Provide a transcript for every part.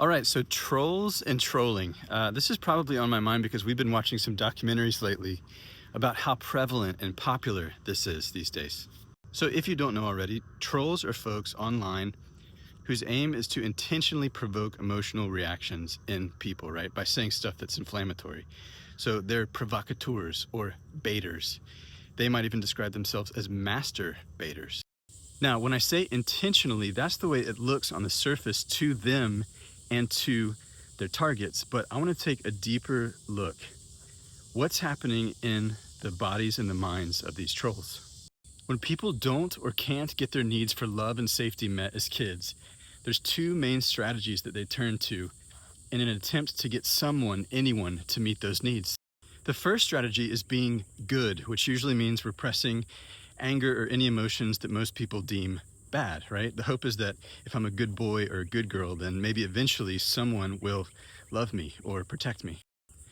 All right, so trolls and trolling. This is probably on my mind because we've been watching some documentaries lately about how prevalent and popular this is these days. So if you don't know already, trolls are folks online whose aim is to intentionally provoke emotional reactions in people, right? By saying stuff that's inflammatory. So they're provocateurs or baiters. They might even describe themselves as master baiters. Now, when I say intentionally, that's the way it looks on the surface to them and to their targets. But I want to take a deeper look. What's happening in the bodies and the minds of these trolls? When people don't or can't get their needs for love and safety met as kids, there's two main strategies that they turn to in an attempt to get someone, anyone, to meet those needs. The first strategy is being good, which usually means repressing anger or any emotions that most people deem bad, right? The hope is that if I'm a good boy or a good girl, then maybe eventually someone will love me or protect me.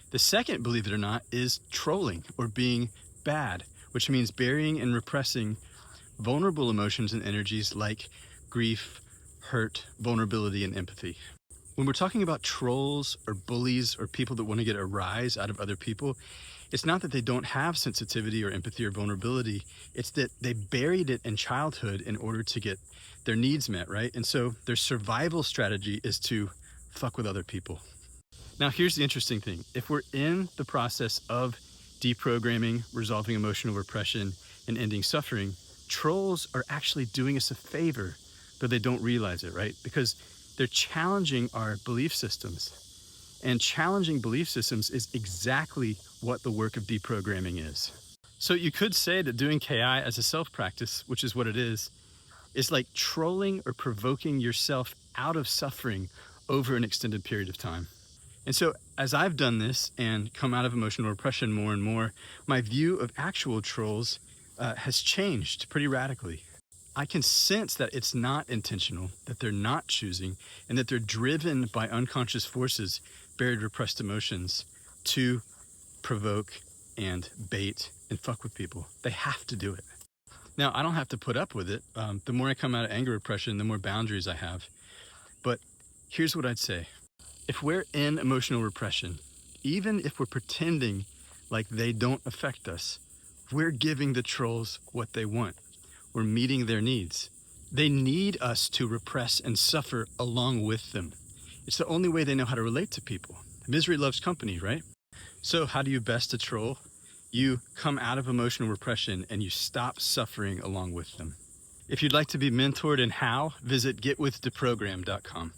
The second, believe it or not, is trolling or being bad, which means burying and repressing vulnerable emotions and energies like grief, hurt, vulnerability, and empathy. When we're talking about trolls or bullies or people that want to get a rise out of other people, it's not that they don't have sensitivity or empathy or vulnerability. It's that they buried it in childhood in order to get their needs met, right? And so their survival strategy is to fuck with other people. Now, here's the interesting thing. If we're in the process of deprogramming, resolving emotional repression, and ending suffering, trolls are actually doing us a favor, though they don't realize it, right? Because they're challenging our belief systems. And challenging belief systems is exactly what the work of deprogramming is. So you could say that doing KI as a self-practice, which is what it is like trolling or provoking yourself out of suffering over an extended period of time. And so as I've done this and come out of emotional repression more and more, my view of actual trolls has changed pretty radically. I can sense that it's not intentional, that they're not choosing, and that they're driven by unconscious forces, buried repressed emotions, to provoke and bait and fuck with people. They have to do it. Now, I don't have to put up with it. The more I come out of anger repression, the more boundaries I have. But here's what I'd say. If we're in emotional repression, even if we're pretending like they don't affect us, we're giving the trolls what they want. We're meeting their needs. They need us to repress and suffer along with them. It's the only way they know how to relate to people. Misery loves company, right? So how do you best a troll? You come out of emotional repression and you stop suffering along with them. If you'd like to be mentored in how, visit getwithdeprogram.com.